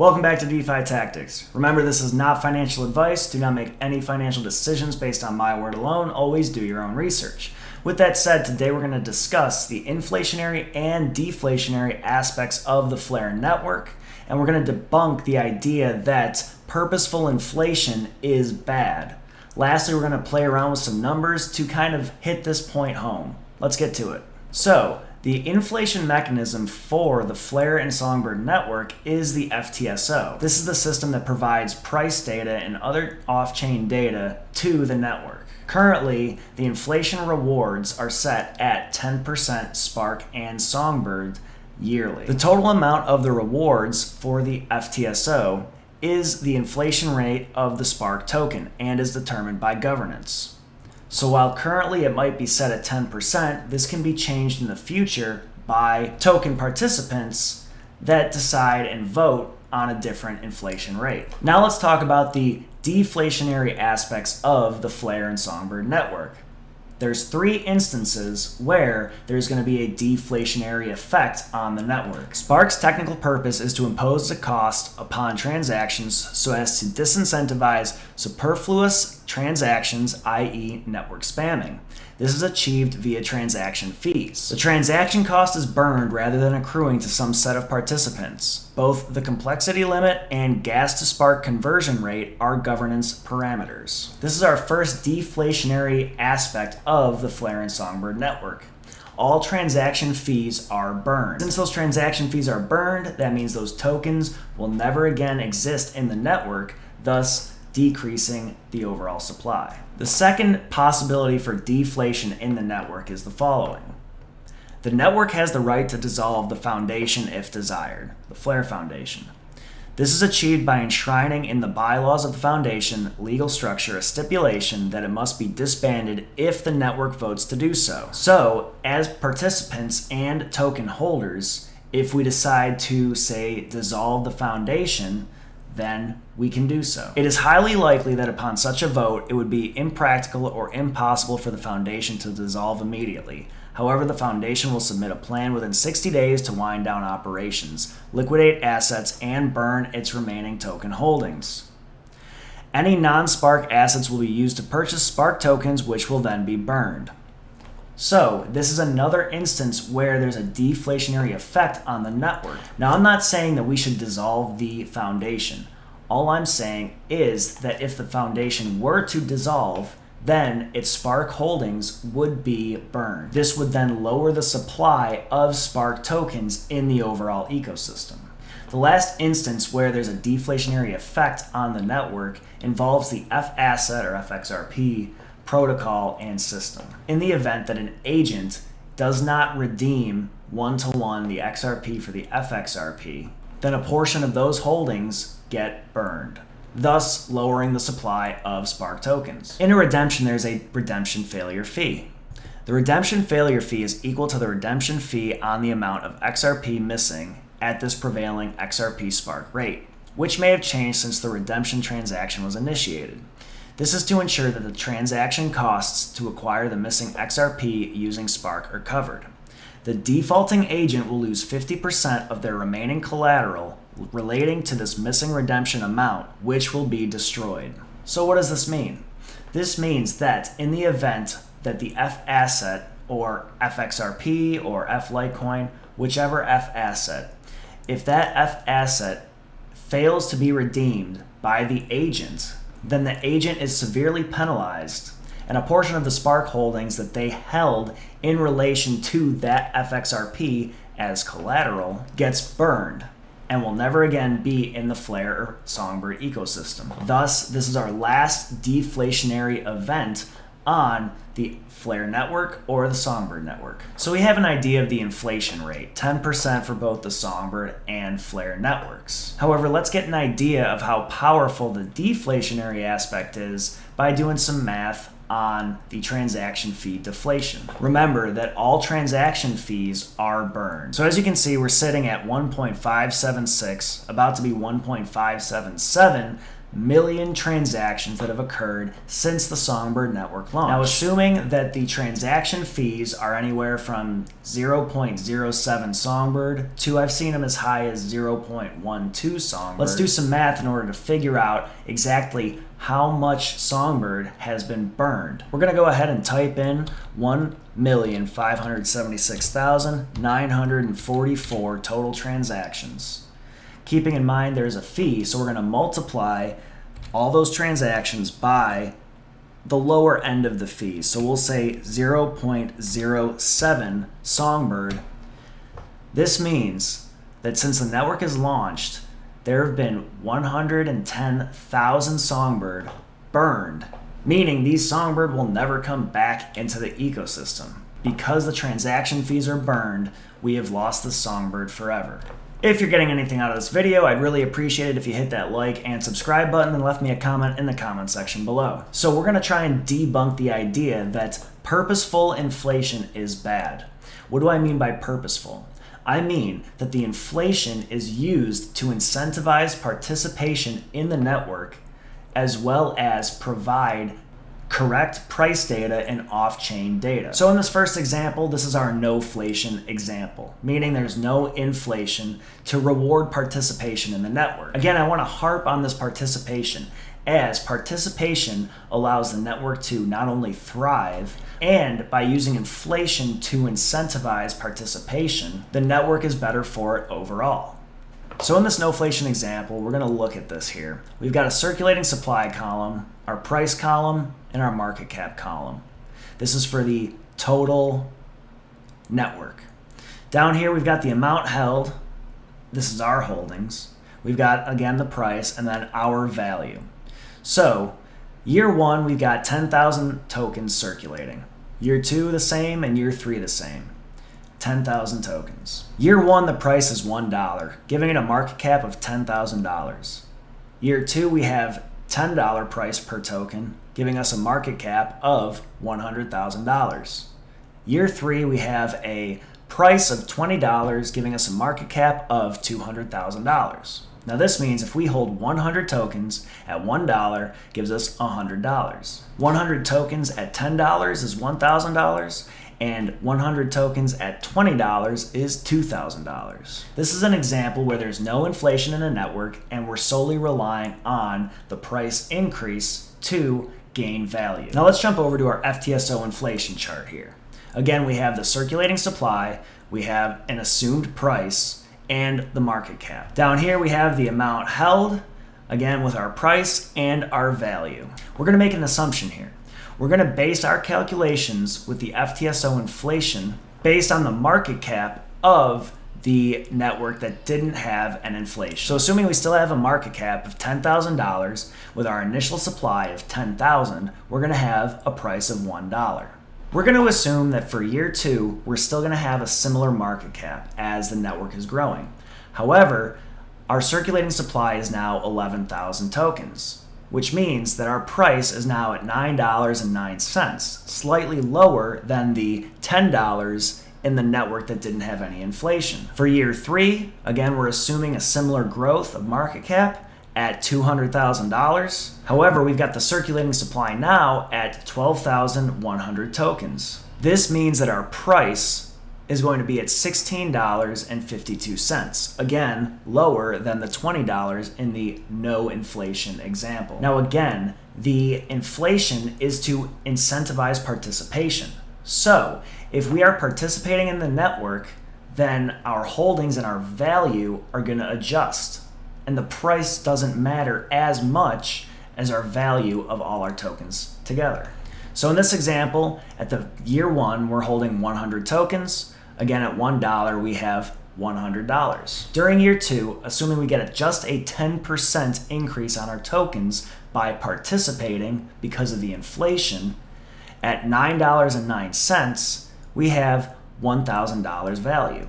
Welcome back to DeFi Tactics. Remember, this is not financial advice. Do not make any financial decisions based on my word alone. Always do your own research. With that said, today we're going to discuss the inflationary and deflationary aspects of the Flare network, and we're going to debunk the idea that purposeful inflation is bad. Lastly, we're going to play around with some numbers to kind of hit this point home. Let's get to it. So, the inflation mechanism for the Flare and Songbird network is the FTSO. This is the system that provides price data and other off-chain data to the network. Currently, the inflation rewards are set at 10% Spark and Songbird yearly. The total amount of the rewards for the FTSO is the inflation rate of the Spark token and is determined by governance. So while currently it might be set at 10%, this can be changed in the future by token participants that decide and vote on a different inflation rate. Now let's talk about the deflationary aspects of the Flare and Songbird network. There's 3 instances where there's going to be a deflationary effect on the network. Spark's technical purpose is to impose a cost upon transactions so as to disincentivize superfluous transactions, i.e. network spamming. This is achieved via transaction fees. The transaction cost is burned rather than accruing to some set of participants. Both the complexity limit and gas to Spark conversion rate are governance parameters. This is our first deflationary aspect of the Flare and Songbird network. All transaction fees are burned. Since those transaction fees are burned, that means those tokens will never again exist in the network, thus decreasing the overall supply. The second possibility for deflation in the network is the following. The network has the right to dissolve the foundation if desired, the Flare Foundation. This is achieved by enshrining in the bylaws of the foundation legal structure a stipulation that it must be disbanded if the network votes to do so. So, as participants and token holders, if we decide to, say, dissolve the foundation, then we can do so. It is highly likely that upon such a vote, it would be impractical or impossible for the foundation to dissolve immediately. However, the foundation will submit a plan within 60 days to wind down operations, liquidate assets, and burn its remaining token holdings. Any non-Spark assets will be used to purchase Spark tokens, which will then be burned. So, this is another instance where there's a deflationary effect on the network. Now, I'm not saying that we should dissolve the foundation. All I'm saying is that if the foundation were to dissolve, then its Spark holdings would be burned. This would then lower the supply of Spark tokens in the overall ecosystem. The last instance where there's a deflationary effect on the network involves the F-asset or FXRP protocol and system. In the event that an agent does not redeem one-to-one the XRP for the FXRP, then a portion of those holdings get burned, thus lowering the supply of Spark tokens. In a redemption, there's a redemption failure fee. The redemption failure fee is equal to the redemption fee on the amount of XRP missing at this prevailing XRP Spark rate, which may have changed since the redemption transaction was initiated. This is to ensure that the transaction costs to acquire the missing XRP using Spark are covered. The defaulting agent will lose 50% of their remaining collateral relating to this missing redemption amount, which will be destroyed. So what does this mean? This means that in the event that the F asset or FXRP or F Litecoin, whichever F asset, if that F asset fails to be redeemed by the agent, then the agent is severely penalized, and a portion of the Spark holdings that they held in relation to that FXRP as collateral gets burned and will never again be in the Flare or Songbird ecosystem. Thus, this is our last deflationary event on the Flare network or the Songbird network. So we have an idea of the inflation rate, 10% for both the Songbird and Flare networks. However, let's get an idea of how powerful the deflationary aspect is by doing some math on the transaction fee deflation. Remember that all transaction fees are burned. So as you can see, we're sitting at 1.576, about to be 1.577 million transactions that have occurred since the Songbird Network launch. Now, assuming that the transaction fees are anywhere from 0.07 Songbird to, I've seen them as high as 0.12 Songbird, let's do some math in order to figure out exactly how much Songbird has been burned. We're going to go ahead and type in 1,576,944 total transactions. Keeping in mind there's a fee, so we're going to multiply all those transactions by the lower end of the fee. So we'll say 0.07 Songbird. This means that since the network is launched, there have been 110,000 Songbird burned, meaning these Songbird will never come back into the ecosystem. Because the transaction fees are burned, we have lost the Songbird forever. If you're getting anything out of this video, I'd really appreciate it if you hit that like and subscribe button and left me a comment in the comment section below. So we're going to try and debunk the idea that purposeful inflation is bad. What do I mean by purposeful? I mean that the inflation is used to incentivize participation in the network as well as provide correct price data and off-chain data. So in this first example, this is our no-flation example, meaning there's no inflation to reward participation in the network. Again, I want to harp on this participation, as participation allows the network to not only thrive, and by using inflation to incentivize participation, the network is better for it overall. So in this no-flation example, we're going to look at this here. We've got a circulating supply column, our price column, and our market cap column. This is for the total network. Down here, we've got the amount held. This is our holdings. We've got, again, the price, and then our value. So year one, we've got 10,000 tokens circulating. Year two, the same, and year three, the same. 10,000 tokens. Year one, the price is $1, giving it a market cap of $10,000. Year two, we have $10 price per token, giving us a market cap of $100,000. Year three, we have a price of $20, giving us a market cap of $200,000. Now this means if we hold 100 tokens at $1, gives us $100. 100 tokens at $10 is $1,000, and 100 tokens at $20 is $2,000. This is an example where there's no inflation in the network and we're solely relying on the price increase to gain value. Now let's jump over to our FTSO inflation chart here. Again, we have the circulating supply, we have an assumed price, and the market cap. Down here we have the amount held, again with our price and our value. We're going to make an assumption here. We're going to base our calculations with the FTSO inflation based on the market cap of the network that didn't have an inflation. So assuming we still have a market cap of $10,000 with our initial supply of 10,000, we're going to have a price of $1. We're going to assume that for year two, we're still going to have a similar market cap as the network is growing. However, our circulating supply is now 11,000 tokens, which means that our price is now at $9.09, slightly lower than the $10 in the network that didn't have any inflation. For year three, again, we're assuming a similar growth of market cap at $200,000. However, we've got the circulating supply now at 12,100 tokens. This means that our price is going to be at $16.52. Again, lower than the $20 in the no inflation example. Now again, the inflation is to incentivize participation. So if we are participating in the network, then our holdings and our value are going to adjust. And the price doesn't matter as much as our value of all our tokens together. So in this example, at the year one, we're holding 100 tokens. Again, at $1, we have $100. During year two, assuming we get just a 10% increase on our tokens by participating because of the inflation, at $9.09, we have $1,000 value.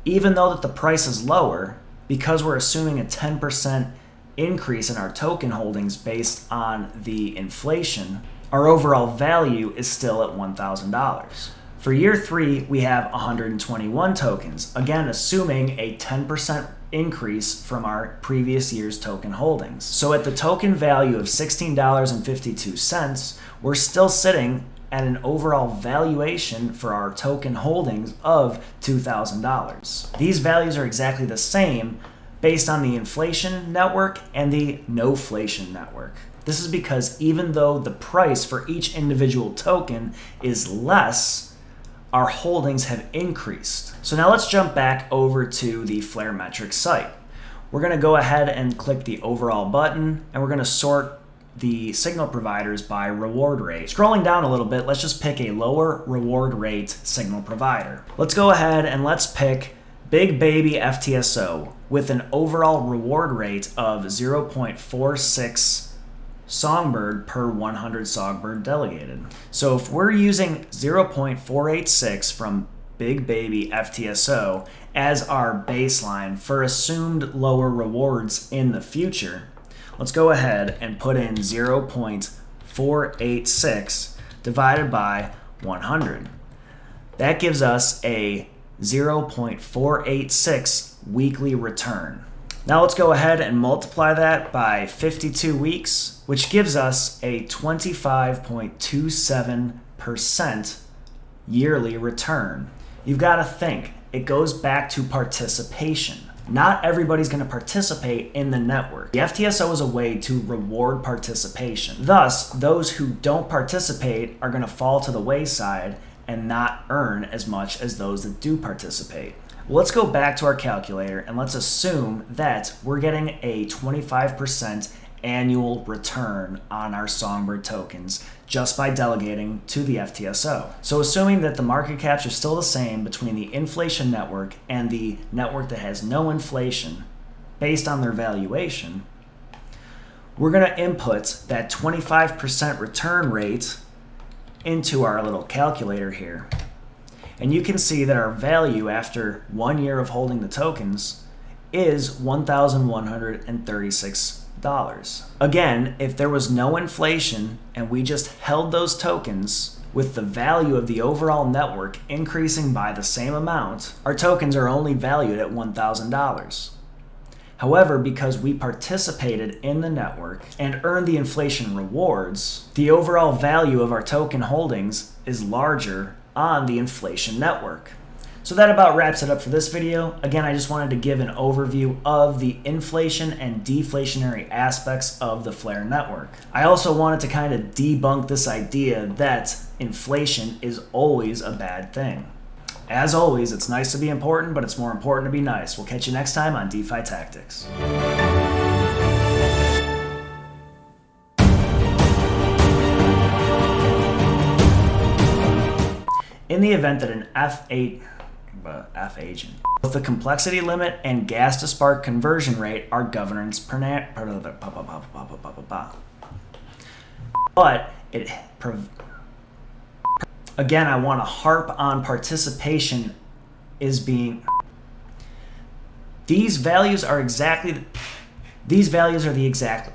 Even though that the price is lower, because we're assuming a 10% increase in our token holdings based on the inflation, our overall value is still at $1,000. For year three, we have 121 tokens, again assuming a 10% increase from our previous year's token holdings. So at the token value of $16.52, we're still sitting at an overall valuation for our token holdings of $2,000. These values are exactly the same based on the inflation network and the noflation network. This is because even though the price for each individual token is less, our holdings have increased. So now let's jump back over to the Flare Metrics site. We're going to go ahead and click the overall button, and we're going to sort the signal providers by reward rate. Scrolling down a little bit, let's just pick a lower reward rate signal provider. Let's go ahead and let's pick Big Baby FTSO with an overall reward rate of 0.46 Songbird per 100 Songbird delegated. So if we're using 0.486 from Big Baby FTSO as our baseline for assumed lower rewards in the future, let's go ahead and put in 0.486 divided by 100. That gives us a 0.486 weekly return. Now let's go ahead and multiply that by 52 weeks, which gives us a 25.27% yearly return. You've got to think, it goes back to participation. Not everybody's going to participate in the network. The FTSO is a way to reward participation. Thus, those who don't participate are going to fall to the wayside and not earn as much as those that do participate. Well, let's go back to our calculator and let's assume that we're getting a 25% annual return on our Songbird tokens just by delegating to the FTSO. So assuming that the market caps are still the same between the inflation network and the network that has no inflation based on their valuation, we're going to input that 25% return rate into our little calculator here. And you can see that our value after 1 year of holding the tokens is $1,136. Again, if there was no inflation and we just held those tokens with the value of the overall network increasing by the same amount, our tokens are only valued at $1,000. However, because we participated in the network and earned the inflation rewards, the overall value of our token holdings is larger on the inflation network. So that about wraps it up for this video. Again, I just wanted to give an overview of the inflation and deflationary aspects of the Flare network. I also wanted to kind of debunk this idea that inflation is always a bad thing. As always, it's nice to be important, but it's more important to be nice. We'll catch you next time on DeFi Tactics. In the event that an F agent, both the complexity limit and gas to spark conversion rate are governance but it again, I want to harp on participation is being. These values are the exact